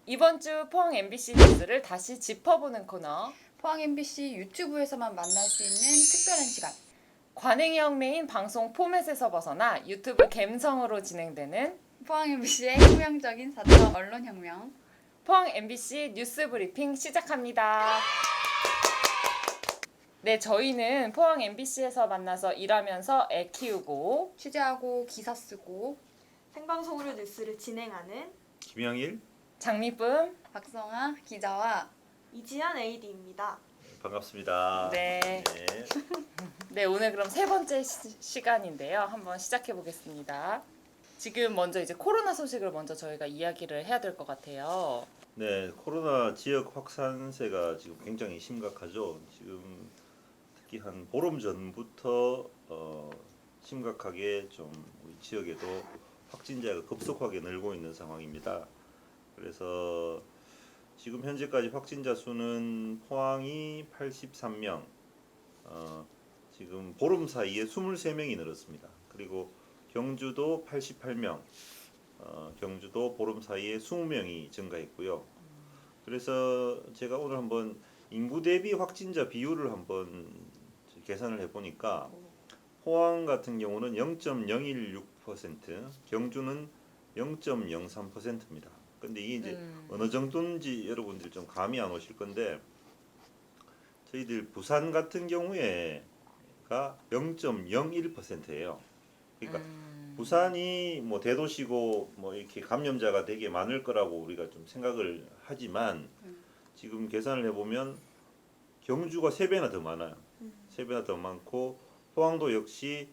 이번 주 포항 MBC 뉴스를 다시 짚어보는 코너. 포항 MBC 유튜브에서만 만날 수 있는 특별한 시간. 관행형 메인 방송 포맷에서 벗어나 유튜브 갬성으로 진행되는 포항 MBC의 혁명적인 4차 언론혁명. 포항 MBC 뉴스 브리핑 시작합니다. 네, 저희는 포항 MBC에서 만나서 일하면서 애 키우고 취재하고 기사 쓰고 생방송으로 뉴스를 진행하는 김영일 장미쁨. 박성아 기자와 이지한 AD입니다. 반갑습니다. 네. 네, 오늘 그럼 세 번째 시간인데요. 한번 시작해 보겠습니다. 지금 먼저 이제 코로나 소식을 먼저 저희가 이야기를 해야 될 것 같아요. 네, 코로나 지역 확산세가 지금 굉장히 심각하죠. 지금 특히 한 보름 전부터 심각하게 좀 우리 지역에도 확진자가 급속하게 늘고 있는 상황입니다. 그래서 지금 현재까지 확진자 수는 포항이 83명, 지금 보름 사이에 23명이 늘었습니다. 그리고 경주도 88명, 경주도 보름 사이에 20명이 증가했고요. 그래서 제가 오늘 한번 인구 대비 확진자 비율을 한번 계산을 해보니까 포항 같은 경우는 0.016%, 경주는 0.03%입니다. 근데 이게 이제 어느 정도인지 여러분들 좀 감이 안 오실 건데, 저희들 부산 같은 경우에가 0.01%예요. 그러니까 부산이 뭐 대도시고 뭐 이렇게 감염자가 되게 많을 거라고 우리가 좀 생각을 하지만 지금 계산을 해보면 경주가 3배나 더 많아요. 3배나 더 많고 포항도 역시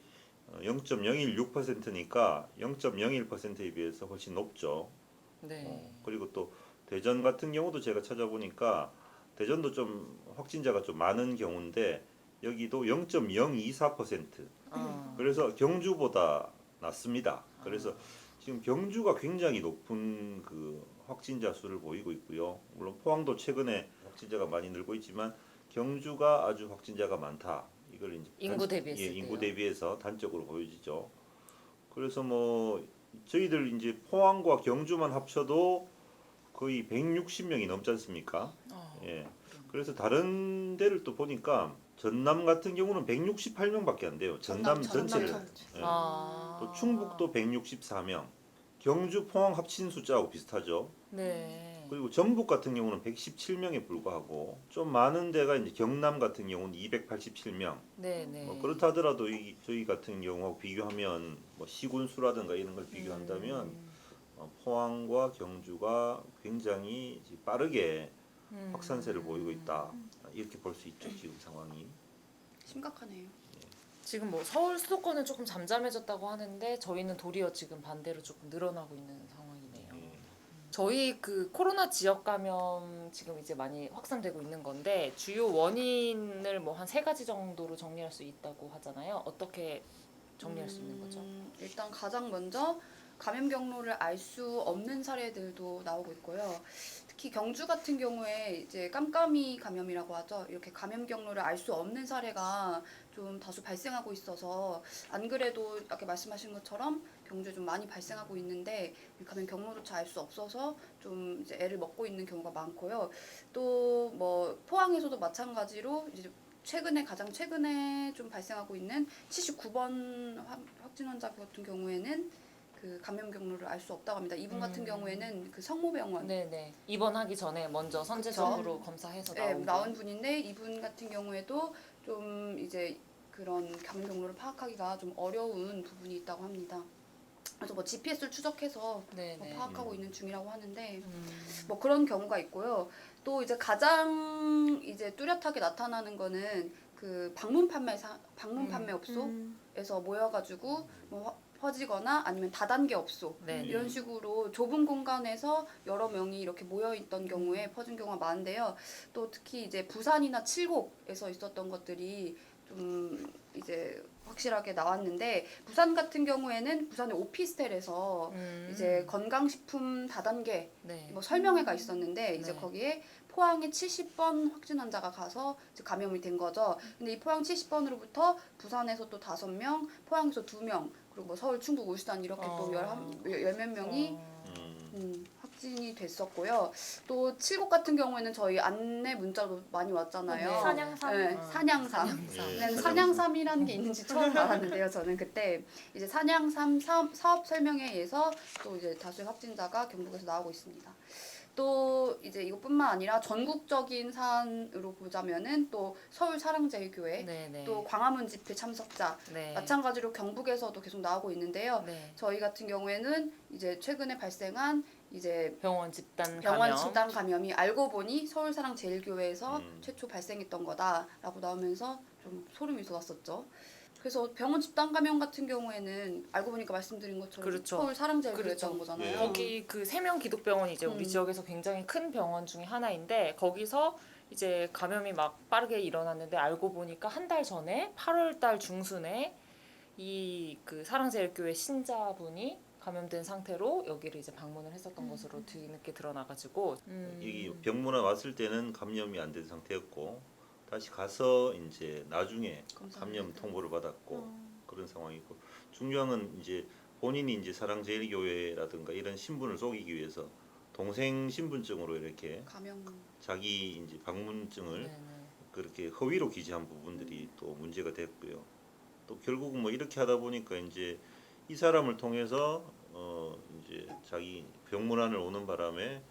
0.016%니까 0.01%에 비해서 훨씬 높죠. 네. 그리고 또 대전 같은 경우도 제가 찾아보니까 대전도 좀 확진자가 좀 많은 경우인데 여기도 0.024%. 그래서 경주보다 낮습니다. 그래서 지금 경주가 굉장히 높은 그 확진자 수를 보이고 있고요. 물론 포항도 최근에 확진자가 많이 늘고 있지만 경주가 아주 확진자가 많다. 이걸 이제 인구 대비했을 인구 때요. 대비해서 단적으로 보여지죠. 그래서 뭐 저희들 이제 포항과 경주만 합쳐도 거의 160명이 넘지 않습니까? 예. 그래서 다른 데를 또 보니까 전남 같은 경우는 168명밖에 안 돼요. 전남 전체를. 예. 또 충북도 164명. 경주, 포항 합친 숫자하고 비슷하죠. 네. 그리고 전북 같은 경우는 117명에 불과하고 좀 많은 데가 이제 경남 같은 경우는 287명. 네, 네. 뭐 그렇다 하더라도 저희 같은 경우하고 비교하면 뭐 시군 수라든가 이런 걸 비교한다면 포항과 경주가 굉장히 빠르게 확산세를 보이고 있다. 이렇게 볼 수 있죠. 지금 상황이. 심각하네요. 지금 뭐 서울 수도권은 조금 잠잠해졌다고 하는데 저희는 도리어 지금 반대로 조금 늘어나고 있는 상황이네요. 예. 저희 그 코로나 지역 감염 지금 이제 많이 확산되고 있는 건데 주요 원인을 뭐 한 3가지 정도로 정리할 수 있다고 하잖아요. 어떻게 정리할 수 있는 거죠? 일단 가장 먼저 감염 경로를 알 수 없는 사례들도 나오고 있고요. 특히 경주 같은 경우에 이제 깜깜이 감염이라고 하죠. 이렇게 감염 경로를 알 수 없는 사례가 좀 다수 발생하고 있어서 안 그래도 아까 말씀하신 것처럼 경주에 좀 많이 발생하고 있는데 감염 경로조차 알 수 없어서 좀 이제 애를 먹고 있는 경우가 많고요. 또 뭐 포항에서도 마찬가지로 이제 가장 최근에 좀 발생하고 있는 79번 확진 환자 같은 경우에는 그 감염 경로를 알 수 없다고 합니다. 이분 같은 경우에는 그 성모병원 네네. 입원하기 전에 먼저 선제적으로 검사해서 나온 분인데 이분 같은 경우에도 좀 이제 그런 감염 경로를 파악하기가 좀 어려운 부분이 있다고 합니다. 그래서 뭐 GPS를 추적해서 뭐 네네. 파악하고 있는 중이라고 하는데 뭐 그런 경우가 있고요. 또 이제 가장 이제 뚜렷하게 나타나는 거는 그 방문 판매 업소에서 모여가지고 뭐 퍼지거나 아니면 다단계 업소 네네. 이런 식으로 좁은 공간에서 여러 명이 이렇게 모여 있던 경우에 퍼진 경우가 많은데요. 또 특히 이제 부산이나 칠곡에서 있었던 것들이 좀 이제 확실하게 나왔는데 부산 같은 경우에는 부산의 오피스텔에서 이제 건강식품 다단계 네. 뭐 설명회가 있었는데 이제 네. 거기에 포항에 70번 확진 환자가 가서 이제 감염이 된 거죠. 근데 이 포항 70번으로부터 부산에서 또 5명, 포항에서 2명, 그리고 뭐 서울, 충북, 울산 이렇게 또 열몇 명이 확진이 됐었고요. 또 7곳 같은 경우에는 저희 안내 문자도 많이 왔잖아요. 네. 산양삼. 네, 산양삼. 예, 산양삼이라는 게 있는지 처음 알았는데요. 저는 그때 이제 산양삼 사업 설명회에서 또 이제 다수의 확진자가 경북에서 나오고 있습니다. 또 이제 이것뿐만 아니라 전국적인 사안으로 보자면은 또 서울 사랑제일교회, 네네. 또 광화문 집회 참석자, 네. 마찬가지로 경북에서도 계속 나오고 있는데요. 네. 저희 같은 경우에는 이제 최근에 발생한 이제 병원 집단 병원 감염. 집단 감염이 알고 보니 서울사랑제일교회에서 최초 발생했던 거다라고 나오면서 좀 소름이 돋았었죠. 그래서 병원 집단 감염 같은 경우에는 알고 보니까 말씀드린 것처럼 그렇죠. 서울사랑제일교회였던 그렇죠. 거잖아요. 예. 거기 그 세명 기독병원이 이제 우리 지역에서 굉장히 큰 병원 중에 하나인데 거기서 이제 감염이 막 빠르게 일어났는데 알고 보니까 한 달 전에 8월달 중순에 이 그 사랑제일교회 신자분이 감염된 상태로 여기를 이제 방문을 했었던 것으로 뒤늦게 드러나가지고 여기 병문안 왔을 때는 감염이 안 된 상태였고 다시 가서 이제 나중에 감염 통보를 받았고 그런 상황이고 중요한 건 이제 본인이 이제 사랑제일교회라든가 이런 신분을 속이기 위해서 동생 신분증으로 이렇게 감염. 자기 이제 방문증을 네네. 그렇게 허위로 기재한 부분들이 또 문제가 됐고요. 또 결국은 뭐 이렇게 하다 보니까 이제 이 사람을 통해서 이제 자기 병문안을 오는 바람에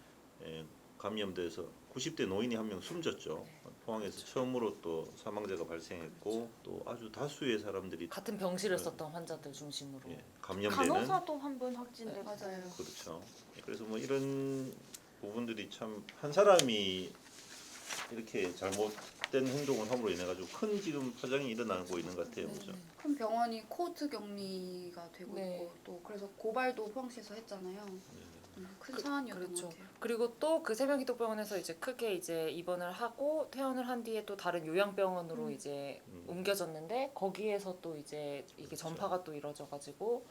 감염돼서 90대 노인이 한 명 숨졌죠. 포항에서 처음으로 또 사망자가 발생했고 또 아주 다수의 사람들이 같은 병실을 썼던 환자들 중심으로. 예, 감염되는 간호사도 한 분 확진되고. 맞아요. 그렇죠. 그래서 뭐 이런 부분들이 참 한 사람이 이렇게 잘못된 행동을 함으로 인해 가지고 큰 지금 파장이 일어나고 있는 것 같아요, 그죠? 큰 병원이 코호트 격리가 되고 네. 있고 또 그래서 고발도 포항시에서 했잖아요. 큰 사안이었던 그렇죠. 것 같아요. 그리고 또 그 세명기독병원에서 이제 크게 이제 입원을 하고 퇴원을 한 뒤에 또 다른 요양병원으로 이제 옮겨졌는데 거기에서 또 이제 이게 전파가 또 이루어져가지고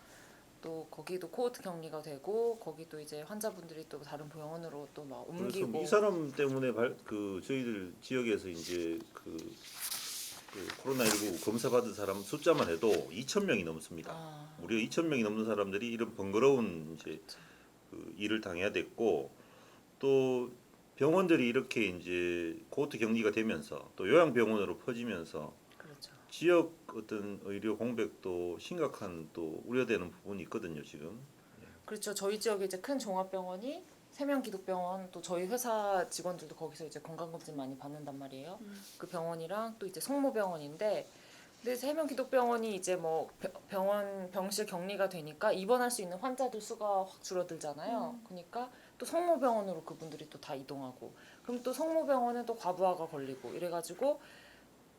또 거기도 코호트 격리가 되고 거기도 이제 환자분들이 또 다른 병원으로 또 막 그래서 옮기고. 이 사람 때문에 그 저희들 지역에서 이제 그 코로나19 검사 받은 사람 숫자만 해도 2,000명이 넘습니다. 아, 무려 2,000명이 넘는 사람들이 이런 번거로운 이제 그 일을 당해야 됐고 또 병원들이 이렇게 이제 코호트 격리가 되면서 또 요양병원으로 퍼지면서 그렇죠. 지역 어떤 의료 공백도 심각한 또 우려되는 부분이 있거든요 지금. 그렇죠. 저희 지역에 이제 큰 종합병원이 세명기독병원 또 저희 회사 직원들도 거기서 이제 건강검진 많이 받는단 말이에요. 그 병원이랑 또 이제 성모병원인데 근데 세명기독병원이 이제 뭐 병실 격리가 되니까 입원할 수 있는 환자들 수가 확 줄어들잖아요. 그러니까 또 성모병원으로 그분들이 또 다 이동하고 그럼 또 성모병원은 또 과부하가 걸리고 이래가지고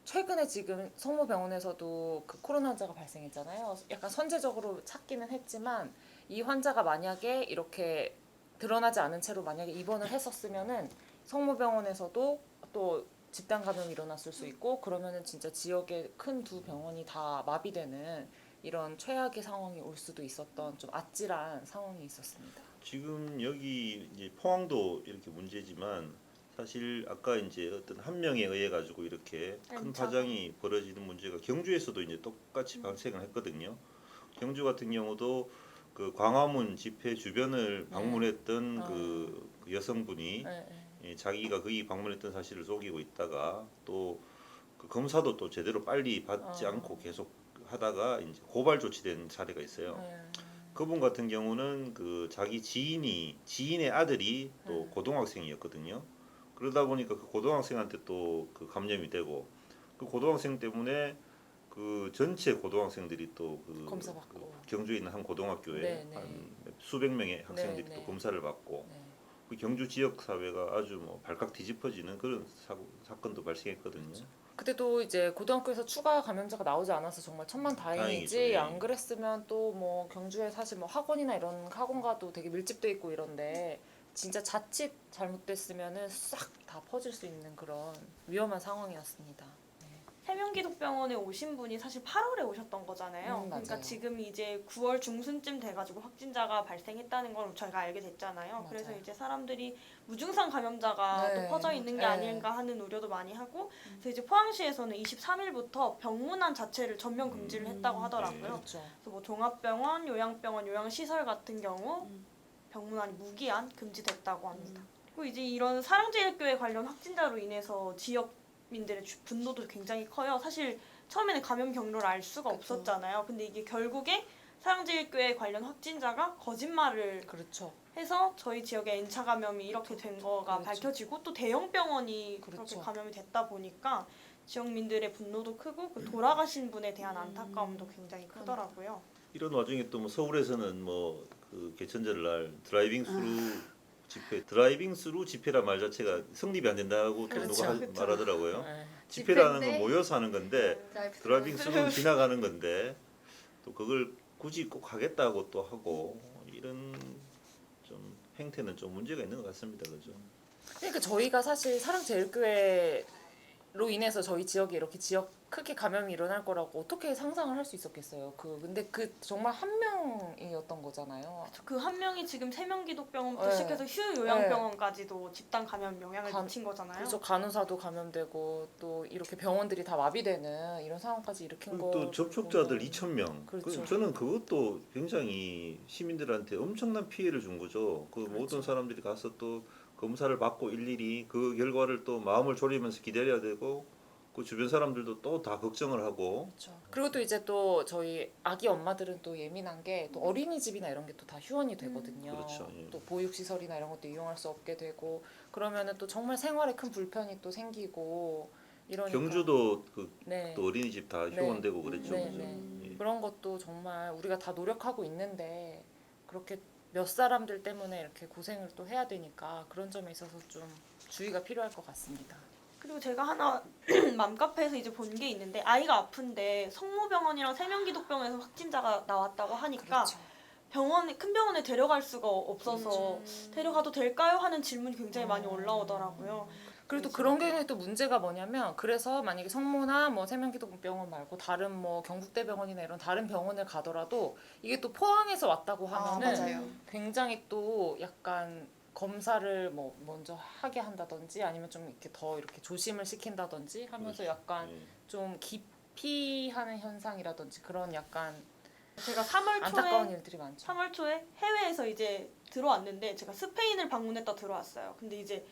최근에 지금 성모병원에서도 그 코로나 환자가 발생했잖아요. 약간 선제적으로 찾기는 했지만 이 환자가 만약에 이렇게 드러나지 않은 채로 만약에 입원을 했었으면은 성모병원에서도 또 집단 감염이 일어났을 수 있고 그러면은 진짜 지역의 큰 두 병원이 다 마비되는 이런 최악의 상황이 올 수도 있었던 좀 아찔한 상황이 있었습니다. 지금 여기 이제 포항도 이렇게 문제지만 사실 아까 이제 어떤 한 명에 의해 가지고 이렇게 큰 그렇죠. 파장이 벌어지는 문제가 경주에서도 이제 똑같이 발생을 했거든요. 경주 같은 경우도 그 광화문 집회 주변을 방문했던 그 여성분이 네, 네. 자기가 거기 방문했던 사실을 속이고 있다가 또 그 검사도 또 제대로 빨리 받지 않고 계속 하다가 이제 고발 조치된 사례가 있어요. 그분 같은 경우는 그 자기 지인의 아들이 또 고등학생이었거든요. 그러다 보니까 그 고등학생한테 또 그 감염이 되고 그 고등학생 때문에 그 전체 고등학생들이 또 그 검사받고. 경주에 있는 한 고등학교에 네, 네. 한 수백 명의 학생들이 네, 또 네. 검사를 받고 네. 그 경주 지역 사회가 아주 뭐 발칵 뒤집어지는 그런 사건도 발생했거든요. 그때도 이제 고등학교에서 추가 감염자가 나오지 않아서 정말 천만다행이지 다행이죠, 예. 안 그랬으면 또 뭐 경주에 사실 뭐 학원이나 이런 학원가도 되게 밀집돼 있고 이런데 진짜 자칫 잘못됐으면은 싹 다 퍼질 수 있는 그런 위험한 상황이었습니다. 세명기독병원에 오신 분이 사실 8월에 오셨던 거잖아요. 맞아요. 그러니까 지금 이제 9월 중순쯤 돼가지고 확진자가 발생했다는 걸 저희가 알게 됐잖아요. 맞아요. 그래서 이제 사람들이 무증상 감염자가 네, 또 퍼져 있는 게 맞아요. 아닌가 하는 우려도 많이 하고 그래서 이제 포항시에서는 23일부터 병문안 자체를 전면 금지를 했다고 하더라고요. 그렇죠. 그래서 뭐 종합병원, 요양병원, 요양시설 같은 경우 병문안이 무기한 금지됐다고 합니다. 그리고 이제 이런 사랑제일교회 관련 확진자로 인해서 지역민들의 분노도 굉장히 커요. 사실 처음에는 감염 경로를 알 수가 그쵸. 없었잖아요. 근데 이게 결국에 사랑제일교회 관련 확진자가 거짓말을 그렇죠. 해서 저희 지역에 N차 감염이 이렇게 된 거가 그렇죠. 밝혀지고 또 대형 병원이 그렇죠. 그렇게 감염이 됐다 보니까 지역민들의 분노도 크고 그 돌아가신 분에 대한 안타까움도 굉장히 크더라고요. 이런 와중에 또 뭐 서울에서는 뭐 그 개천절 날 드라이빙 스루 집회란 말 자체가 성립이 안 된다고 또 그렇죠. 누가 그렇죠. 말하더라고요. 네. 집회라는 집회인데 건 모여서 하는 건데 드라이빙 스루는 지나가는 건데 또 그걸 굳이 꼭 하겠다고 또 하고 이런 좀 행태는 좀 문제가 있는 것 같습니다. 그죠? 그러니까 저희가 사실 사랑제일교회로 인해서 저희 지역에 이렇게 지역 크게 감염이 일어날 거라고 어떻게 상상을 할 수 있었겠어요. 근데 정말 한 명이었던 거잖아요. 그 한 명이 지금 세명기독병원부터 네. 시작해서 휴 요양병원까지도 집단 감염 영향을 미친 거잖아요. 그래서 간호사도 감염되고 또 이렇게 병원들이 다 마비되는 이런 상황까지 일으킨 거. 또 접촉자들 2,000명. 그렇죠. 저는 그것도 굉장히 시민들한테 엄청난 피해를 준 거죠. 그 그렇죠. 모든 사람들이 가서 또 검사를 받고 일일이 그 결과를 또 마음을 졸이면서 기다려야 되고 그 주변 사람들도 또 다 걱정을 하고. 그렇죠. 그리고 또 이제 또 저희 아기 엄마들은 또 예민한 게 또 어린이집이나 이런 게 또 다 휴원이 되거든요. 그렇죠. 예. 또 보육시설이나 이런 것도 이용할 수 없게 되고 그러면은 또 정말 생활에 큰 불편이 또 생기고 이러니까. 경주도 그 네. 또 어린이집 다 네. 휴원되고 그랬죠. 네, 그죠? 네. 예. 그런 것도 정말 우리가 다 노력하고 있는데 그렇게 몇 사람들 때문에 이렇게 고생을 또 해야 되니까 그런 점에 있어서 좀 주의가 필요할 것 같습니다. 그리고 제가 하나 맘카페에서 이제 본 게 있는데 아이가 아픈데 성모병원이랑 세명기독병원에서 확진자가 나왔다고 하니까 그렇죠. 큰 병원에 데려갈 수가 없어서 데려가도 될까요? 하는 질문이 굉장히 많이 올라오더라고요. 그리고 또 그런 경우에 또 문제가 뭐냐면 그래서 만약에 성모나 뭐 세명기독병원 말고 다른 뭐 경북대병원이나 이런 다른 병원을 가더라도 이게 또 포항에서 왔다고 하면은 맞아요. 굉장히 또 약간 검사를 뭐 먼저 하게 한다든지 아니면 좀 이렇게 더 이렇게 조심을 시킨다든지 하면서 그렇죠. 약간 예. 좀 기피하는 현상이라든지 그런 약간 제가 3월 안타까운 초에 일들이 많죠. 3월 초에 해외에서 이제 들어왔는데 제가 스페인을 방문했다 들어왔어요. 근데 이제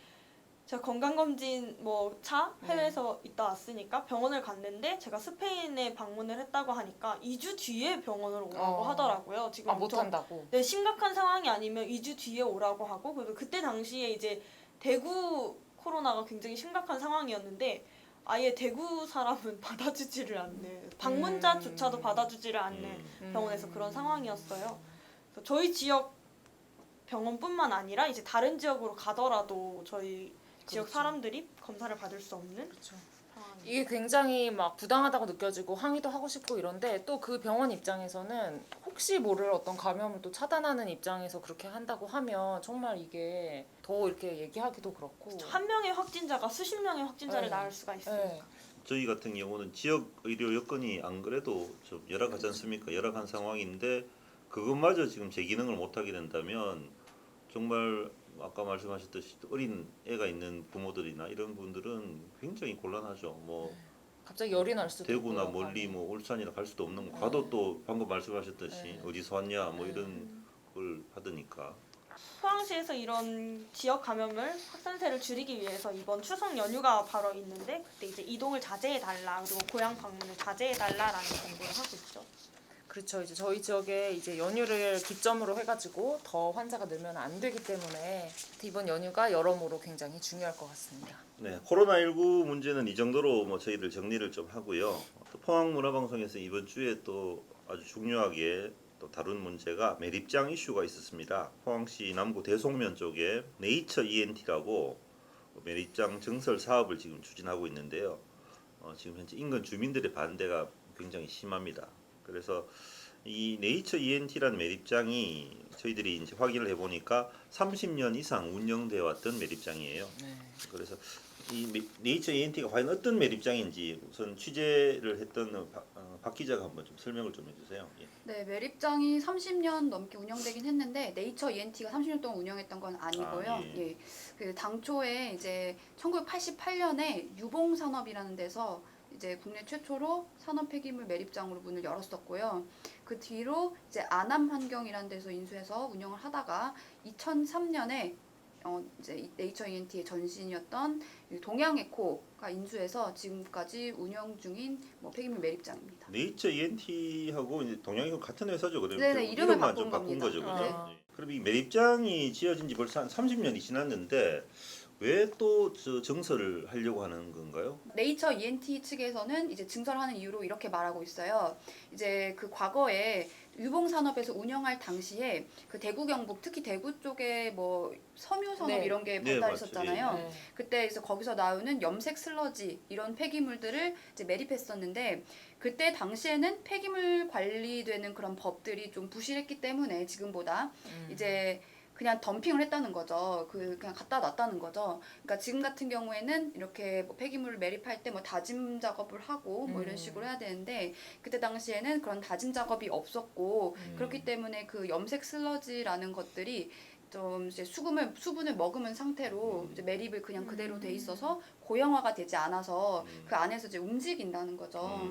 제가 건강검진 뭐 차 해외에서 있다 왔으니까 병원을 갔는데 제가 스페인에 방문을 했다고 하니까 2주 뒤에 병원을 오라고 하더라고요. 지금 못 한다고. 네, 심각한 상황이 아니면 2주 뒤에 오라고 하고 그리고 그때 당시에 이제 대구 코로나가 굉장히 심각한 상황이었는데 아예 대구 사람은 받아주지를 않는 방문자조차도 받아주지를 않는 병원에서 그런 상황이었어요. 그래서 저희 지역 병원뿐만 아니라 이제 다른 지역으로 가더라도 저희 지역 그렇죠. 사람들이 검사를 받을 수 없는 그렇죠. 상황이에요. 이게 굉장히 막 부당하다고 느껴지고 항의도 하고 싶고 이런데 또 그 병원 입장에서는 혹시 모를 어떤 감염을 또 차단하는 입장에서 그렇게 한다고 하면 정말 이게 더 이렇게 얘기하기도 그렇고. 한 명의 확진자가 수십 명의 확진자를 네. 낳을 수가 있어요. 네. 저희 같은 경우는 지역 의료 여건이 안 그래도 좀 열악하지 않습니까? 열악한 상황인데 그것마저 지금 제 기능을 못 하게 된다면 정말 아까 말씀하셨듯이 어린 애가 있는 부모들이나 이런 분들은 굉장히 곤란하죠. 뭐 갑자기 열이 날 수도 대구나 있고요, 멀리 가면. 뭐 울산이나 갈 수도 없는 거. 가도 또 방금 말씀하셨듯이 네. 어디서 왔냐 뭐 네. 이런 걸 받으니까. 포항시에서 이런 지역 감염을 확산세를 줄이기 위해서 이번 추석 연휴가 바로 있는데 그때 이제 이동을 자제해달라 그리고 고향 방문을 자제해달라라는 공고를 하고 있죠. 그렇죠. 이제 저희 지역에 이제 연휴를 기점으로 해가지고 더 환자가 늘면 안 되기 때문에 이번 연휴가 여러모로 굉장히 중요할 것 같습니다. 네, 코로나19 문제는 이 정도로 뭐 저희들 정리를 좀 하고요. 또 포항문화방송에서 이번 주에 또 아주 중요하게 또 다룬 문제가 매립장 이슈가 있었습니다. 포항시 남구 대송면 쪽에 네이처 ENT라고 매립장 증설 사업을 지금 추진하고 있는데요. 지금 현재 인근 주민들의 반대가 굉장히 심합니다. 그래서 이 네이처 ENT라는 매립장이 저희들이 이제 확인을 해보니까 30년 이상 운영되어 왔던 매립장이에요. 네. 그래서 이 네이처 ENT가 과연 어떤 매립장인지 우선 취재를 했던 박 기자가 한번 좀 설명을 좀 해주세요. 예. 네, 매립장이 30년 넘게 운영되긴 했는데 네이처 ENT가 30년 동안 운영했던 건 아니고요. 아, 예. 그 당초에 이제 1988년에 유봉산업이라는 데서 이제 국내 최초로 산업 폐기물 매립장으로 문을 열었었고요. 그 뒤로 이제 안암환경이라는 데서 인수해서 운영을 하다가 2003년에 이제 네이처 ENT의 전신이었던 동양에코가 인수해서 지금까지 운영 중인 뭐 폐기물 매립장입니다. 네이처 ENT하고 이제 동양이건 같은 회사죠. 그러면 네네, 이름을 이름만 바꾼 좀 바꾼 겁니다. 거죠, 그죠? 아. 네. 그럼 이 매립장이 지어진 지 벌써 한 30년이 지났는데 왜 또 증설을 하려고 하는 건가요? 네이처 ENT 측에서는 이제 증설하는 이유로 이렇게 말하고 있어요. 이제 그 과거에 유봉산업에서 운영할 당시에 그 대구 경북 특히 대구 쪽에 뭐 섬유산업 네. 이런 게 네, 발달했었잖아요. 맞죠. 네. 그때 이제 거기서 나오는 염색 슬러지 이런 폐기물들을 이제 매립했었는데 그때 당시에는 폐기물 관리되는 그런 법들이 좀 부실했기 때문에 지금보다 이제 그냥 덤핑을 했다는 거죠. 그냥 갖다 놨다는 거죠. 그러니까 지금 같은 경우에는 이렇게 뭐 폐기물을 매립할 때 뭐 다짐 작업을 하고 뭐 이런 식으로 해야 되는데 그때 당시에는 그런 다짐 작업이 없었고 그렇기 때문에 그 염색 슬러지라는 것들이 좀 이제 수분을 머금은 상태로 이제 매립을 그냥 그대로 돼 있어서 고형화가 되지 않아서 그 안에서 이제 움직인다는 거죠.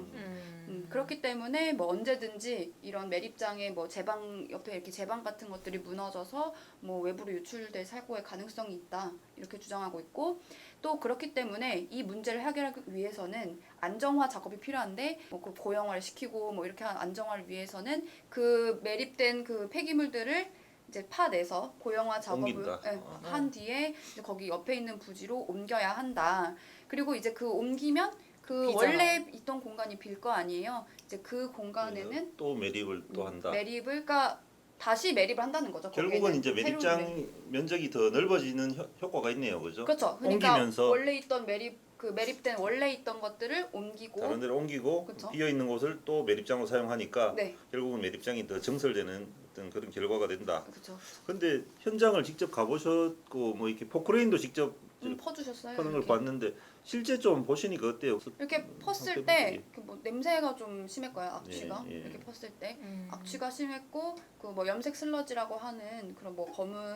그렇기 때문에 뭐 언제든지 이런 매립장에 뭐 제방 옆에 이렇게 제방 같은 것들이 무너져서 뭐 외부로 유출될 사고의 가능성이 있다 이렇게 주장하고 있고 또 그렇기 때문에 이 문제를 해결하기 위해서는 안정화 작업이 필요한데 뭐 그 고형화를 시키고 뭐 이렇게 한 안정화를 위해서는 그 매립된 그 폐기물들을 이제 파내서 고형화 작업을 옮긴다. 한 뒤에 이제 거기 옆에 있는 부지로 옮겨야 한다. 그리고 이제 그 옮기면 그 비잖아요. 원래 있던 공간이 빌 거 아니에요. 이제 그 공간에는 또 매립을 또 한다. 매립을 그러니까 다시 매립을 한다는 거죠. 결국은 거기에는 이제 새로운 매립장 면적이 더 넓어지는 효과가 있네요, 그죠? 그렇죠. 그러니까 옮기면서 원래 있던 매립된 원래 있던 것들을 옮기고 다른 데로 옮기고 그쵸. 비어 있는 곳을 또 매립장으로 사용하니까 네, 결국은 매립장이 더 증설되는 어떤 그런 결과가 된다. 그렇죠. 근데 현장을 직접 가보셨고 뭐 이렇게 포크레인도 직접 퍼주셨어요. 퍼는 걸 이렇게. 봤는데 실제 좀 보시니까 어때요? 이렇게 펐을 상태 때 뭐 냄새가 좀 심했고요. 악취가 예, 예. 이렇게 펐을 때 악취가 심했고 그 뭐 염색 슬러지라고 하는 그런 뭐 검은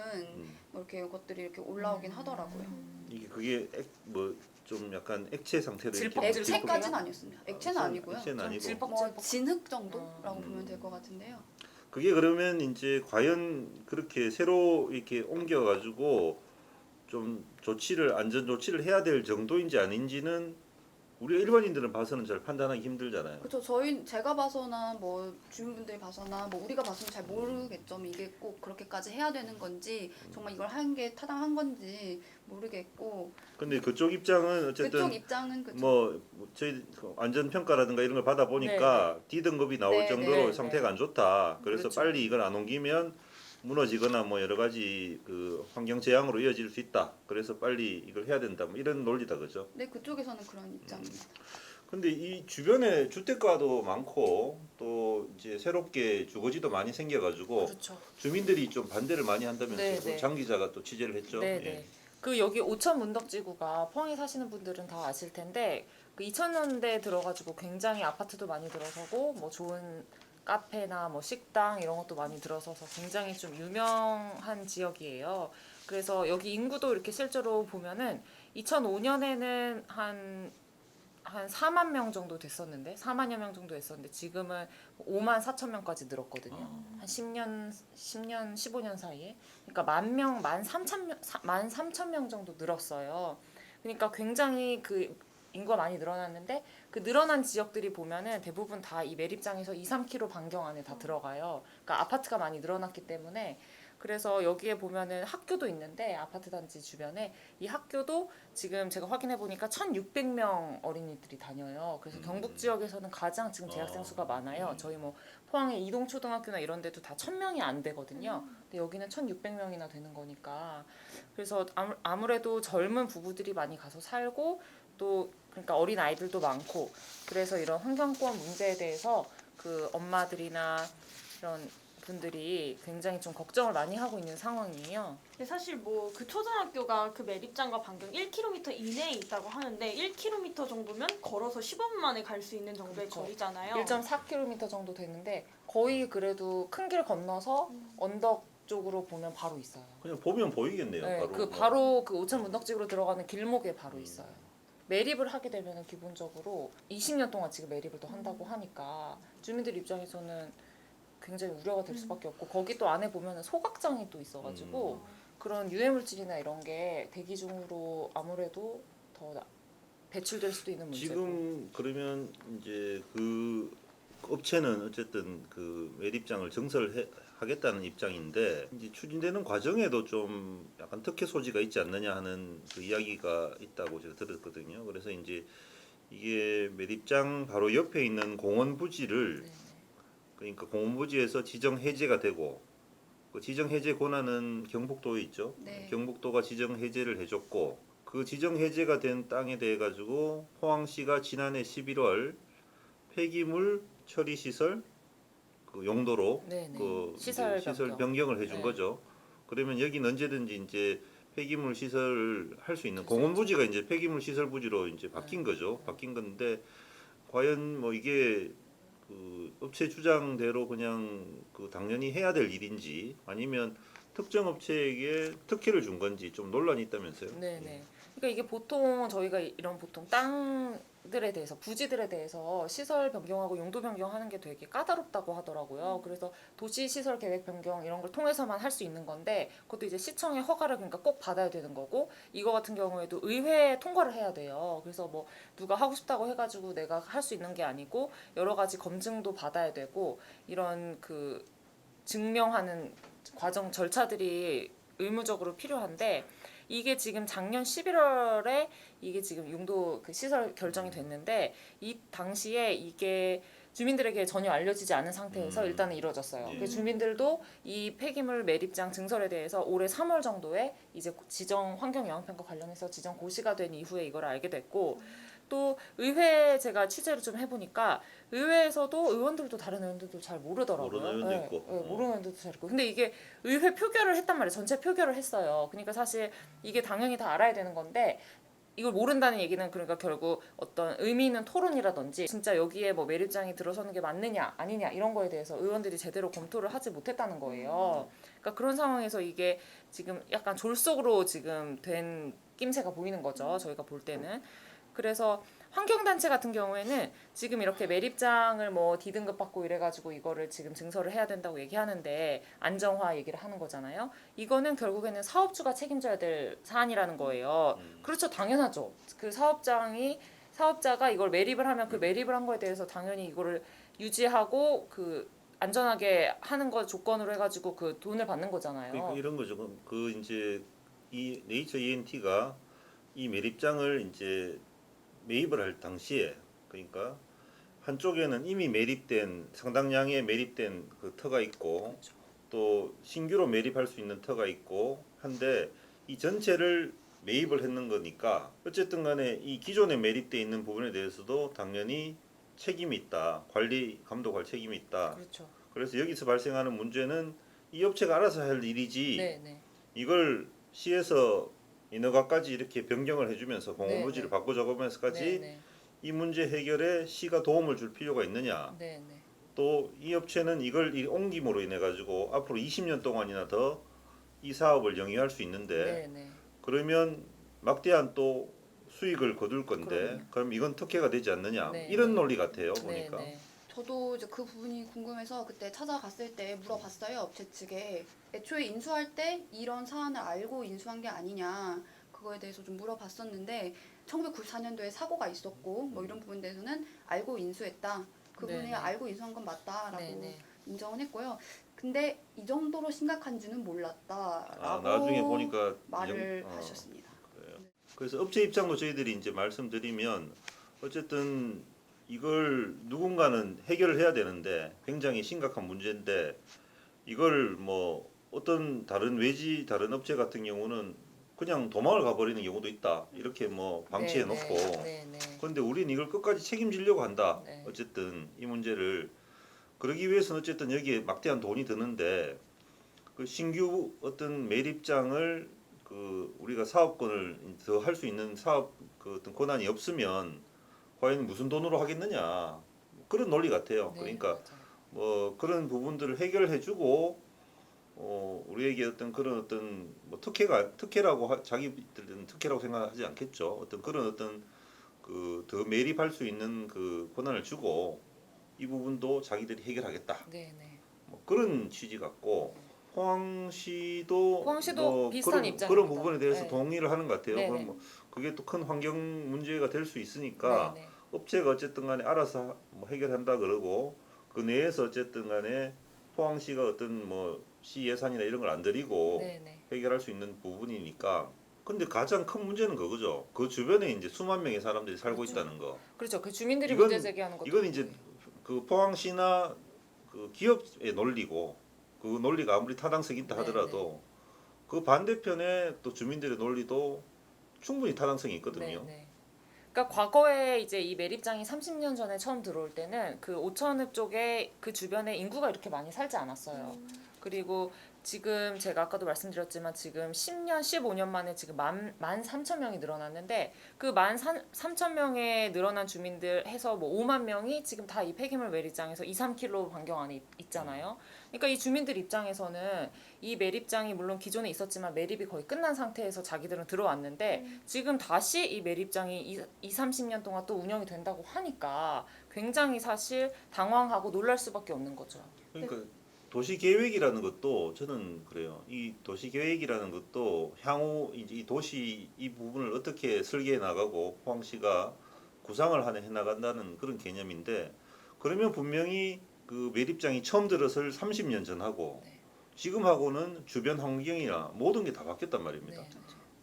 뭐 이렇게 것들이 이렇게 올라오긴 하더라고요. 이게 그게 뭐 좀 약간 액체 상태로 이렇게 질퍽, 막 질퍽. 질퍽- 액체까지는 아니었습니다. 액체는 아니고요. 액체는 좀 아니고 질퍽- 뭐 진흙 정도라고 보면 될 것 같은데요. 그게 그러면 이제 과연 그렇게 새로 이렇게 옮겨가지고 좀 안전 조치를 해야 될 정도인지 아닌지는 우리 일반인들은 봐서는 잘 판단하기 힘들잖아요. 그렇죠. 제가 봐서나 뭐 주민분들이 봐서나 뭐 우리가 봐서는 잘 모르겠죠. 이게 꼭 그렇게까지 해야 되는 건지 정말 이걸 하는 게 타당한 건지 모르겠고 근데 그쪽 입장은 어쨌든 그쪽 입장은 그쵸. 뭐 저희 안전 평가라든가 이런 걸 받아 보니까 D 등급이 나올 네, 정도로 네, 상태가 안 좋다. 그래서 그렇죠. 빨리 이걸 안 옮기면 무너지거나 뭐 여러 가지 그 환경 재앙으로 이어질 수 있다. 그래서 빨리 이걸 해야 된다. 뭐 이런 논리다, 그죠? 네, 그쪽에서는 그런 입장입니다. 근데 이 주변에 주택가도 많고 또 이제 새롭게 주거지도 많이 생겨가지고 그렇죠. 주민들이 좀 반대를 많이 한다면서요. 네, 네. 장 기자가 또 취재를 했죠. 네네. 예. 그 여기 오천 문덕지구가 포항에 사시는 분들은 다 아실 텐데 그 2000년대 들어가지고 굉장히 아파트도 많이 들어서고 뭐 좋은 카페나 뭐 식당 이런 것도 많이 들어서서 굉장히 좀 유명한 지역이에요. 그래서 여기 인구도 이렇게 실제로 보면은 2005년에는 한 4만 명 정도 됐었는데 4만여 명 정도 됐었는데 지금은 5만 4천 명까지 늘었거든요. 한 10년 15년 사이에. 그러니까 13,000명 정도 늘었어요. 그러니까 굉장히 그 인구가 많이 늘어났는데 그 늘어난 지역들이 보면은 대부분 다 이 매립장에서 2-3km 반경 안에 다 들어가요. 그러니까 아파트가 많이 늘어났기 때문에 그래서 여기에 보면은 학교도 있는데 아파트 단지 주변에 이 학교도 지금 제가 확인해 보니까 1,600명 어린이들이 다녀요. 그래서 경북 지역에서는 가장 지금 재학생 수가 많아요. 저희 뭐 포항의 이동초등학교나 이런 데도 다 1,000명이 안 되거든요. 근데 여기는 1,600명이나 되는 거니까 그래서 아무래도 젊은 부부들이 많이 가서 살고 또 그러니까 어린 아이들도 많고 그래서 이런 환경보호 문제에 대해서 그 엄마들이나 이런 분들이 굉장히 좀 걱정을 많이 하고 있는 상황이에요. 근데 사실 뭐 그 초등학교가 그 매립장과 반경 1km 이내에 있다고 하는데 1km 정도면 걸어서 15분 만에 갈 수 있는 정도의 그렇죠. 거리잖아요. 1.4km 정도 되는데 거의 그래도 큰 길 건너서 언덕 쪽으로 보면 바로 있어요. 그냥 보면 보이겠네요. 네, 바로. 그 바로 그 오천 문덕지구로 들어가는 길목에 바로 있어요. 매립을 하게 되면 기본적으로 20년 동안 지금 매립을 또 한다고 하니까 주민들 입장에서는 굉장히 우려가 될 수밖에 없고 거기 또 안에 보면 소각장이 또 있어가지고 그런 유해물질이나 이런 게 대기 중으로 아무래도 더 배출될 수도 있는 문제고. 지금 그러면 이제 그 업체는 어쨌든 그 매립장을 하겠다는 입장인데 이제 추진되는 과정에도 좀 약간 특혜 소지가 있지 않느냐 하는 그 이야기가 있다고 제가 들었거든요. 그래서 이제 이게 매립장 바로 옆에 있는 공원 부지를 네. 그러니까 공원 부지에서 지정 해제가 되고 그 지정 해제 권한은 경북도에 있죠. 네. 경북도가 지정 해제를 해줬고 그 지정 해제가 된 땅에 대해 가지고 포항시가 지난해 11월 폐기물 처리 시설 그 용도로 네네. 그 시설 이제 시설 변경. 변경을 해준 네. 거죠. 그러면 여기는 언제든지 이제 폐기물 시설을 할 수 있는 할수 공원 있죠. 부지가 이제 폐기물 시설 부지로 이제 바뀐 거죠. 바뀐 건데 과연 뭐 이게 그 업체 주장대로 그냥 그 당연히 해야 될 일인지 아니면 특정 업체에게 특혜를 준 건지 좀 논란이 있다면서요? 네네. 그러니까 이게 보통 저희가 이런 보통 땅들에 대해서 부지들에 대해서 시설 변경하고 용도 변경하는 게 되게 까다롭다고 하더라고요. 그래서 도시 시설 계획 변경 이런 걸 통해서만 할 수 있는 건데 그것도 이제 시청의 허가를 그러니까 꼭 받아야 되는 거고 이거 같은 경우에도 의회 통과를 해야 돼요. 그래서 뭐 누가 하고 싶다고 해가지고 내가 할 수 있는 게 아니고 여러 가지 검증도 받아야 되고 이런 그 증명하는 과정 절차들이 의무적으로 필요한데 이게 지금 작년 11월에 이게 지금 용도 그 시설 결정이 됐는데 이 당시에 이게 주민들에게 전혀 알려지지 않은 상태에서 일단은 이루어졌어요. 예. 그래서 주민들도 이 폐기물 매립장 증설에 대해서 올해 3월 정도에 이제 지정 환경 영향평가 관련해서 지정 고시가 된 이후에 이걸 알게 됐고 또 의회 제가 취재를 좀 해보니까 의회에서도 의원들도 다른 의원들도 잘 모르더라고요. 모르는 의원도 있고. 모르는 의원들도 잘 있고. 근데 이게 의회 표결을 했단 말이에요. 전체 표결을 했어요. 그러니까 사실 이게 당연히 다 알아야 되는 건데 이걸 모른다는 얘기는 그러니까 결국 어떤 의미 있는 토론이라든지 진짜 여기에 뭐 매립장이 들어서는 게 맞느냐 아니냐 이런 거에 대해서 의원들이 제대로 검토를 하지 못했다는 거예요. 그러니까 그런 상황에서 이게 지금 약간 졸속으로 지금 된 낌새가 보이는 거죠. 저희가 볼 때는. 그래서 환경단체 같은 경우에는 지금 이렇게 매립장을 뭐 D등급 받고 이래가지고 이거를 지금 증설을 해야 된다고 얘기하는데 안정화 얘기를 하는 거잖아요. 이거는 결국에는 사업주가 책임져야 될 사안이라는 거예요. 그렇죠, 당연하죠. 그 사업자가 이걸 매립을 하면 그 매립을 한 거에 대해서 당연히 이거를 유지하고 그 안전하게 하는 거 조건으로 해가지고 그 돈을 받는 거잖아요. 그러니까 이런 거죠. 그 이제 이 네이처 ENT가 이 매립장을 이제 매입을 할 당시에 그러니까 한쪽에는 이미 매립된 상당량의 매립된 그 터가 있고 또 신규로 매립할 수 있는 터가 있고 한데 이 전체를 매입을 했는 거니까 어쨌든 간에 이 기존에 매립돼 있는 부분에 대해서도 당연히 책임이 있다. 관리 감독할 책임이 있다. 그렇죠. 그래서 여기서 발생하는 문제는 이 업체가 알아서 할 일이지 네. 이걸 시에서 인허가까지 이렇게 변경을 해주면서 네, 공원부지를 네. 바꿔작업하면서까지 네. 이 문제 해결에 시가 도움을 줄 필요가 있느냐. 네. 또 이 업체는 이걸 이 옮김으로 인해 가지고 앞으로 20년 동안이나 더 이 사업을 영위할 수 있는데 네. 그러면 막대한 또 수익을 거둘 건데 그럼요. 그럼 이건 특혜가 되지 않느냐. 네, 이런 네. 논리 같아요. 보니까. 네. 저도 이제 그 부분이 궁금해서 그때 찾아갔을 때 물어봤어요. 업체 측에. 애초에 인수할 때 이런 사안을 알고 인수한 게 아니냐. 그거에 대해서 좀 물어봤었는데 1994년도에 사고가 있었고 뭐 이런 부분에 대해서는 알고 인수했다. 그분이 네네. 알고 인수한 건 맞다라고 네. 인정은 했고요. 근데 이 정도로 심각한지는 몰랐다라고 아, 나중에 보니까 말을 하셨습니다. 그래요. 그래서 업체 입장도 저희들이 이제 말씀드리면 어쨌든 이걸 누군가는 해결을 해야 되는데 굉장히 심각한 문제인데 이걸 뭐 어떤 다른 다른 업체 같은 경우는 그냥 도망을 가버리는 경우도 있다. 이렇게 뭐 방치해 놓고. 네. 그런데 우리는 이걸 끝까지 책임지려고 한다. 네. 어쨌든 이 문제를 그러기 위해서는 어쨌든 여기에 막대한 돈이 드는데 그 신규 어떤 매립장을 그 우리가 사업권을 더 할 수 있는 사업 그 어떤 권한이 없으면 과연 무슨 돈으로 하겠느냐 그런 논리 같아요. 그러니까 맞아요. 뭐 그런 부분들을 해결해주고 우리에게 어떤 그런 어떤 뭐 특혜라고 자기들은 특혜라고 생각하지 않겠죠. 어떤 그런 어떤 그 더 매립할 수 있는 그 권한을 주고 이 부분도 자기들이 해결하겠다. 네네. 뭐 그런 취지 같고 포항시도 포항시도 비슷한 그런 입장입니다. 부분에 대해서 네. 동의를 하는 것 같아요. 네네. 그럼 뭐 그게 또 큰 환경 문제가 될 수 있으니까 네네. 업체가 어쨌든 간에 알아서 뭐 해결한다 그러고 그 내에서 어쨌든 간에 포항시가 어떤 뭐 시 예산이나 이런 걸 안 들이고 네네. 해결할 수 있는 부분이니까 근데 가장 큰 문제는 그거죠. 그 주변에 이제 수만 명의 사람들이 살고 그렇죠. 있다는 거. 그렇죠. 그 주민들이 이건- 문제 제기하는 것도 이건 이제 그렇고요. 그 포항시나 그 기업의 논리고 그 논리가 아무리 타당성이 있다 네, 하더라도 그 반대편에 또 주민들의 논리도 충분히 타당성이 있거든요. 네네. 그러니까 과거에 이제 이 매립장이 30년 전에 처음 들어올 때는 그 오천읍 쪽에 그 주변에 인구가 이렇게 많이 살지 않았어요. 그리고 지금 제가 아까도 말씀드렸지만 지금 10년, 15년 만에 지금 만 3천 명이 늘어났는데 그 13,000명의 늘어난 주민들 해서 뭐 5만 명이 지금 다 이 폐기물 매립장에서 2, 3km 반경 안에 있잖아요. 그러니까 이 주민들 입장에서는 이 매립장이 물론 기존에 있었지만 매립이 거의 끝난 상태에서 자기들은 들어왔는데 지금 다시 이 매립장이 2, 30년 동안 또 운영이 된다고 하니까 굉장히 사실 당황하고 놀랄 수밖에 없는 거죠. 그러니까 도시 계획이라는 것도 저는 그래요. 이 도시 계획이라는 것도 향후 이제 이 도시 이 부분을 어떻게 설계해 나가고 포항시가 구상을 해 나간다는 그런 개념인데 그러면 분명히 그 매립장이 처음 들어설 30년 전하고 네. 지금하고는 주변 환경이나 모든 게 다 바뀌었단 말입니다. 네.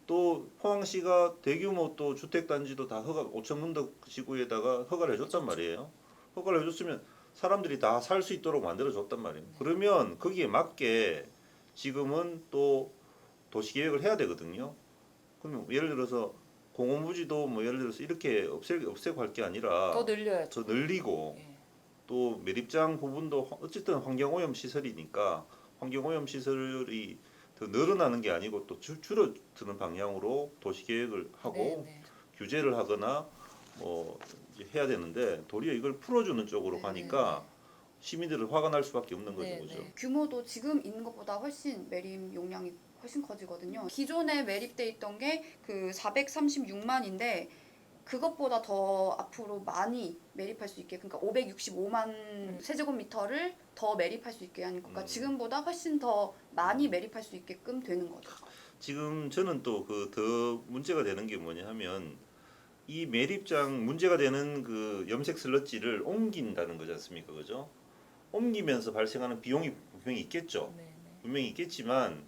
또 포항시가 대규모 또 주택단지도 다 허가 5천 문덕 지구에다가 허가를 해줬단 말이에요. 허가를 해줬으면 사람들이 다 살 수 있도록 만들어줬단 말이에요. 그러면 거기에 맞게 지금은 또 도시계획을 해야 되거든요. 그러면 예를 들어서 공원부지도 뭐 예를 들어서 이렇게 없애고 할 게 아니라 더 늘려야죠. 더 늘리고 예. 또 매립장 부분도 어쨌든 환경오염 시설이니까 환경오염 시설이 더 늘어나는 게 아니고 또 줄어드는 방향으로 도시계획을 하고 네, 네. 규제를 하거나 뭐 이제 해야 되는데 도리어 이걸 풀어주는 쪽으로 네, 가니까 시민들은 화가 날 수밖에 없는 거죠, 네, 그죠? 네. 규모도 지금 있는 것보다 훨씬 매립 용량이 훨씬 커지거든요. 기존에 매립돼 있던 게 그 436만인데 그것보다 더 앞으로 많이 매립할 수 있게 그러니까 565만 세제곱미터를 더 매립할 수 있게 하니까 지금보다 훨씬 더 많이 매립할 수 있게끔 되는 거죠. 지금 저는 또 그 더 문제가 되는 게 뭐냐 하면 이 매립장 문제가 되는 그 염색 슬러지를 옮긴다는 거지 않습니까, 그죠? 옮기면서 발생하는 비용이 분명히 있겠죠. 네, 네. 분명히 있겠지만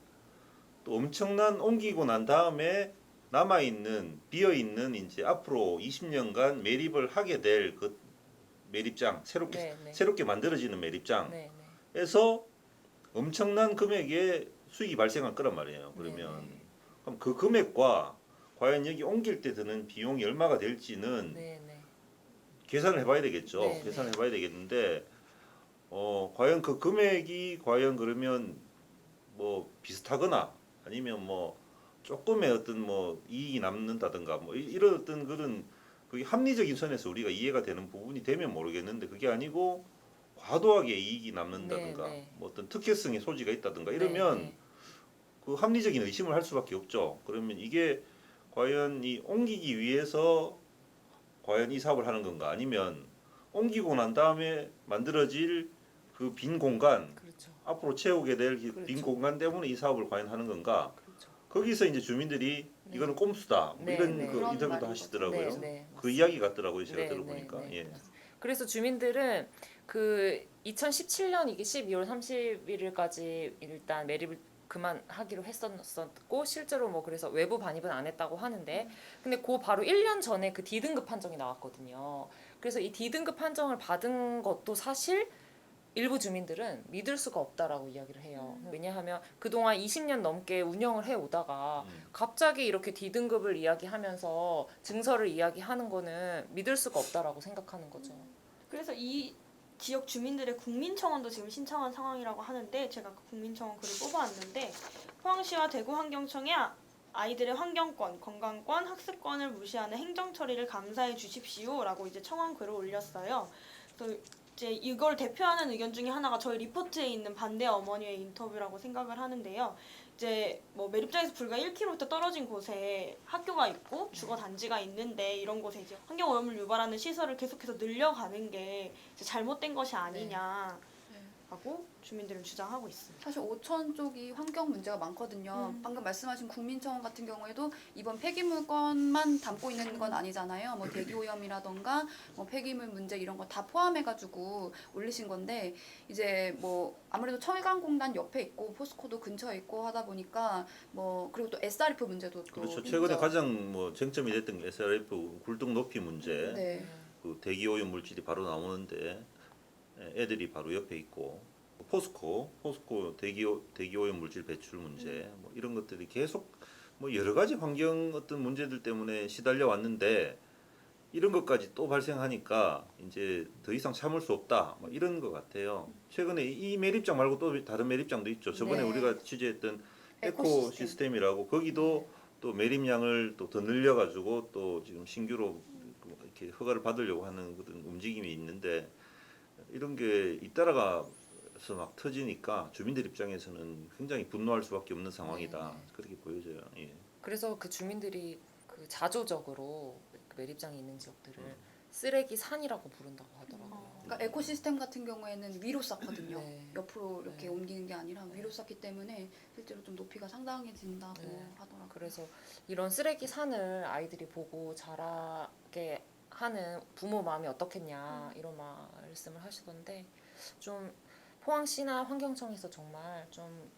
또 엄청난 옮기고 난 다음에 남아 있는 비어 있는 이제 앞으로 20년간 매립을 하게 될 그 매립장 네, 네. 새롭게 만들어지는 매립장에서 네, 엄청난 금액의 수익이 발생할 거란 말이에요. 네. 그러면 네, 그럼 그 금액과 과연 여기 옮길 때 드는 비용이 얼마가 될지는 네, 네. 계산을 해봐야 되겠죠. 네, 계산을 네. 해봐야 되겠는데 과연 그 금액이 과연 그러면 뭐 비슷하거나 아니면 뭐 조금의 어떤 뭐 이익이 남는다든가 뭐 이런 어떤 그런 그게 합리적인 선에서 우리가 이해가 되는 부분이 되면 모르겠는데 그게 아니고 과도하게 이익이 남는다든가 네, 네. 뭐 어떤 특혜성의 소지가 있다든가 네, 이러면 네. 그 합리적인 의심을 할 수밖에 없죠. 그러면 이게 과연 이 옮기기 위해서 과연 이 사업을 하는 건가 아니면 옮기고 난 다음에 만들어질 그 빈 공간 그렇죠. 앞으로 채우게 될 빈 그렇죠. 공간 때문에 이 사업을 과연 하는 건가 그렇죠. 거기서 이제 주민들이 네. 이거는 꼼수다 뭐 네, 이런 네. 그 그런 인터뷰도 말인 하시더라고요. 거죠. 네, 네. 그 이야기 같더라고요 제가 네, 들어보니까. 네, 네. 예. 그래서 주민들은 그 2017년 이게 12월 31일까지 일단 매립을 그만하기로 했었고 실제로 뭐 그래서 외부 반입은 안 했다고 하는데 근데 그 바로 1년 전에 그 D등급 판정이 나왔거든요. 그래서 이 D등급 판정을 받은 것도 사실 일부 주민들은 믿을 수가 없다라고 이야기를 해요. 왜냐하면 그동안 20년 넘게 운영을 해오다가 갑자기 이렇게 D등급을 이야기하면서 증서를 이야기하는 거는 믿을 수가 없다라고 생각하는 거죠. 그래서 이 지역 주민들의 국민청원도 지금 신청한 상황이라고 하는데 제가 그 국민청원 글을 뽑아왔는데 포항시와 대구환경청에 아이들의 환경권, 건강권, 학습권을 무시하는 행정 처리를 감사해 주십시오라고 이제 청원 글을 올렸어요. 그래서 이제 이걸 대표하는 의견 중에 하나가 저희 리포트에 있는 반대 어머니의 인터뷰라고 생각을 하는데요. 이제 뭐 매립장에서 불과 1km 떨어진 곳에 학교가 있고 주거 단지가 있는데 이런 곳에 이제 환경 오염을 유발하는 시설을 계속해서 늘려가는 게 이제 잘못된 것이 아니냐라고 주민들은 주장하고 있습니다. 사실 오천 쪽이 환경 문제가 많거든요. 방금 말씀하신 국민청원 같은 경우에도 이번 폐기물건만 담고 있는 건 아니잖아요. 뭐 대기오염이라던가 뭐 폐기물 문제 이런 거 다 포함해가지고 올리신 건데 이제 뭐 아무래도 청해강공단 옆에 있고 포스코도 근처에 있고 하다 보니까 뭐 그리고 또 SRF 문제도 또 그렇죠. 최근에 있죠. 가장 뭐 쟁점이 됐던 게 SRF 굴뚝 높이 문제. 네. 그 대기오염 물질이 바로 나오는데 애들이 바로 옆에 있고 포스코 대기오염 물질 배출 문제 뭐 이런 것들이 계속 뭐 여러 가지 환경 어떤 문제들 때문에 시달려 왔는데 이런 것까지 또 발생하니까 이제 더 이상 참을 수 없다 뭐 이런 것 같아요. 최근에 이 매립장 말고 또 다른 매립장도 있죠. 저번에 네. 우리가 취재했던 에코시스템. 에코시스템이라고 거기도 또 매립량을 또 더 늘려가지고 또 지금 신규로 이렇게 허가를 받으려고 하는 그런 움직임이 있는데 이런 게 잇따라가서 막 터지니까 주민들 입장에서는 굉장히 분노할 수밖에 없는 상황이다. 그렇게 보여져요. 예. 그래서 그 주민들이 그 자조적으로 그 매립장이 있는 지역들을 쓰레기 산이라고 부른다고 하더라고요. 그러니까 에코시스템 같은 경우에는 위로 쌓거든요. 네. 옆으로 이렇게 네. 옮기는 게 아니라 위로 쌓기 때문에 실제로 좀 높이가 상당해진다고 네. 하더라고요. 그래서 이런 쓰레기 산을 아이들이 보고 자라게 하는 부모 마음이 어떻겠냐 이런 말씀을 하시던데 좀 포항시나 환경청에서 정말 좀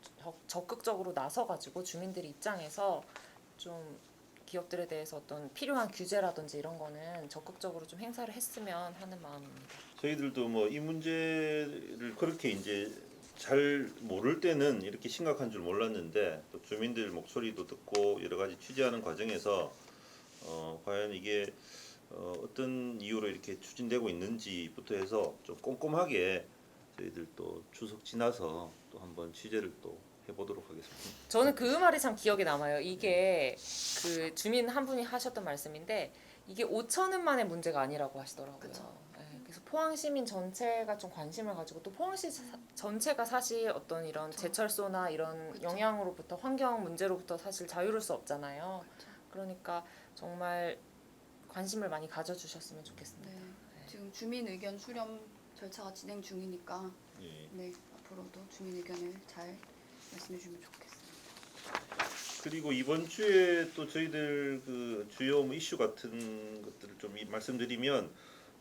적극적으로 나서가지고 주민들 입장에서 좀 기업들에 대해서 어떤 필요한 규제라든지 이런 거는 적극적으로 좀 행사를 했으면 하는 마음입니다. 저희들도 뭐 이 문제를 그렇게 이제 잘 모를 때는 이렇게 심각한 줄 몰랐는데 또 주민들 목소리도 듣고 여러 가지 취재하는 과정에서 과연 이게 어떤 이유로 이렇게 추진되고 있는지부터 해서 좀 꼼꼼하게 저희들 또 추석 지나서 또 한번 취재를 또 해보도록 하겠습니다. 저는 그 말이 참 기억에 남아요. 이게 그 주민 한 분이 하셨던 말씀인데 이게 5천원 만의 문제가 아니라고 하시더라고요. 그쵸. 네, 그래서 포항 시민 전체가 좀 관심을 가지고 또 포항시 전체가 사실 어떤 이런 그쵸. 제철소나 이런 그쵸. 영향으로부터 환경 문제로부터 사실 자유로울 수 없잖아요. 그렇죠. 그러니까 정말 관심을 많이 가져주셨으면 좋겠습니다. 네. 지금 주민 의견 수렴 절차가 진행 중이니까 예. 네, 앞으로도 주민 의견을 잘 말씀해 주면 좋겠습니다. 그리고 이번 주에 또 저희들 그 주요 뭐 이슈 같은 것들을 좀 말씀드리면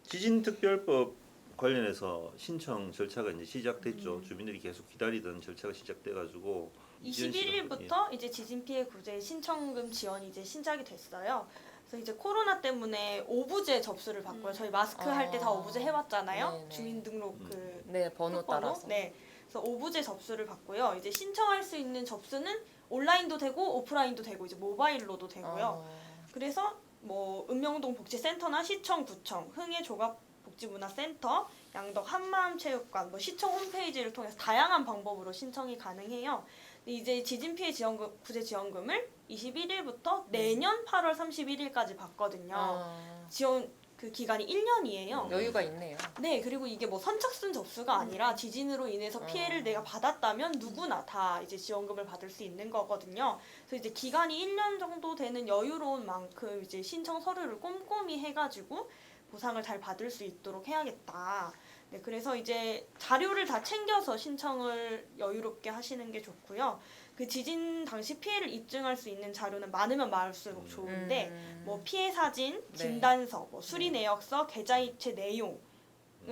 지진특별법 관련해서 신청 절차가 이제 시작됐죠. 주민들이 계속 기다리던 절차가 시작돼가지고 21일부터 이제 지진 피해 구제 신청금 지원이 이제 시작이 됐어요. 그래서 이제 코로나 때문에 오부제 접수를 받고요. 저희 마스크 할 때 다 오부제 해봤잖아요. 네네. 주민등록 그 네, 번호 끝번호? 따라서. 네. 그래서 오부제 접수를 받고요. 이제 신청할 수 있는 접수는 온라인도 되고 오프라인도 되고 이제 모바일로도 되고요. 그래서 뭐 읍명동 복지센터나 시청, 구청, 흥해 종합복지문화센터, 양덕 한마음체육관, 뭐 시청 홈페이지를 통해서 다양한 방법으로 신청이 가능해요. 근데 이제 지진 피해 지원금 구제 지원금을 21일부터 내년 8월 31일까지 받거든요. 지원 그 기간이 1년이에요. 여유가 있네요. 네, 그리고 이게 뭐 선착순 접수가 아니라 지진으로 인해서 피해를 내가 받았다면 누구나 다 이제 지원금을 받을 수 있는 거거든요. 그래서 이제 기간이 1년 정도 되는 여유로운 만큼 이제 신청 서류를 꼼꼼히 해가지고 보상을 잘 받을 수 있도록 해야겠다. 네, 그래서 이제 자료를 다 챙겨서 신청을 여유롭게 하시는 게 좋고요. 그 지진 당시 피해를 입증할 수 있는 자료는 많으면 많을수록 좋은데 뭐 피해 사진, 네. 진단서, 뭐 수리 내역서, 계좌이체 내용을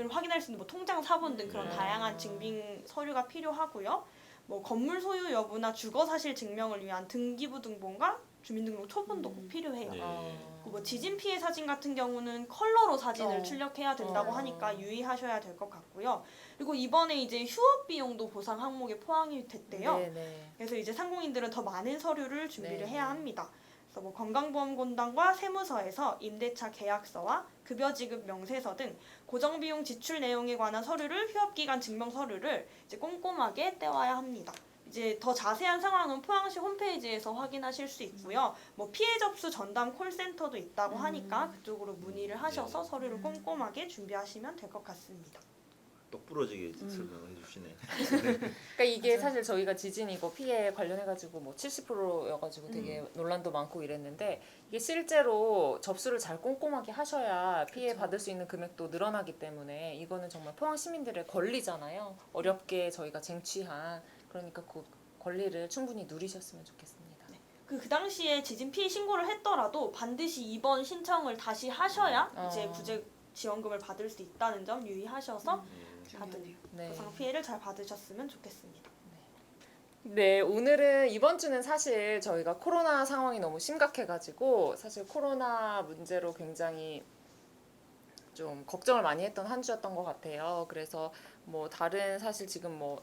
확인할 수 있는 뭐 통장 사본 등 그런 다양한 증빙 서류가 필요하고요. 뭐 건물 소유 여부나 주거 사실 증명을 위한 등기부 등본과 주민등록 초본도 꼭 필요해요. 네. 그리고 뭐 지진 피해 사진 같은 경우는 컬러로 사진을 출력해야 된다고 어. 하니까 유의하셔야 될 것 같고요. 그리고 이번에 이제 휴업 비용도 보상 항목에 포함이 됐대요. 네네. 그래서 이제 상공인들은 더 많은 서류를 준비를 네. 해야 합니다. 그래서 뭐 건강보험공단과 세무서에서 임대차 계약서와 급여 지급 명세서 등 고정비용 지출 내용에 관한 서류를 휴업기간 증명 서류를 이제 꼼꼼하게 떼와야 합니다. 이제 더 자세한 상황은 포항시 홈페이지에서 확인하실 수 있고요. 뭐 피해 접수 전담 콜센터도 있다고 하니까 그쪽으로 문의를 하셔서 서류를 꼼꼼하게 준비하시면 될 것 같습니다. 똑 부러지게 설명을 해주시네. 그러니까 이게 사실 저희가 지진이고 피해 관련해가지고 뭐 70%여가지고 되게 논란도 많고 이랬는데 이게 실제로 접수를 잘 꼼꼼하게 하셔야 피해 받을 수 있는 금액도 늘어나기 때문에 이거는 정말 포항 시민들의 권리잖아요. 어렵게 저희가 쟁취한 그러니까 그 권리를 충분히 누리셨으면 좋겠습니다. 그 당시에 지진 피해 신고를 했더라도 반드시 입원 신청을 다시 하셔야 이제 구제 지원금을 받을 수 있다는 점 유의하셔서 다들 네. 부상 피해를 잘 받으셨으면 좋겠습니다. 네, 오늘은 이번 주는 사실 저희가 코로나 상황이 너무 심각해가지고 사실 코로나 문제로 굉장히 좀 걱정을 많이 했던 한 주였던 것 같아요. 그래서 뭐 다른 사실 지금 뭐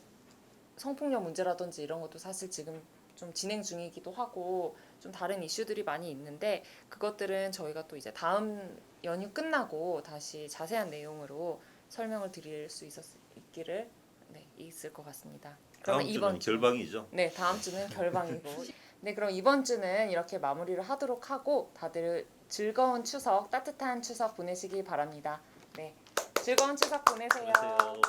성폭력 문제라든지 이런 것도 사실 지금 좀 진행 중이기도 하고 좀 다른 이슈들이 많이 있는데 그것들은 저희가 또 이제 다음 연휴 끝나고 다시 자세한 내용으로 설명을 드릴 수 있기를 있을 것 같습니다. 다음 주는 결방이죠. 네, 다음 주는 결방이고. 네, 그럼 이번 주는 이렇게 마무리를 하도록 하고 다들 즐거운 추석, 따뜻한 추석 보내시기 바랍니다. 네, 즐거운 추석 보내세요. 안녕하세요.